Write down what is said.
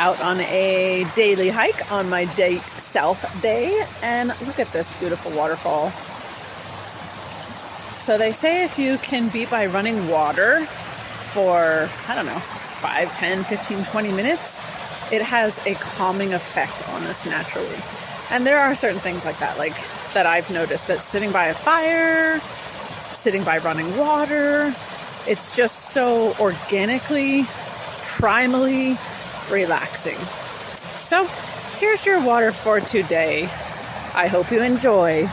out on a daily hike on my date south day, and look at this beautiful waterfall. So they say if you can beat by running water for, I don't know, 5, 10, 15, 20 minutes, it has a calming effect on us naturally. And there are certain things like that I've noticed, that sitting by a fire, sitting by running water, it's just so organically, primally relaxing. So here's your water for today. I hope you enjoy.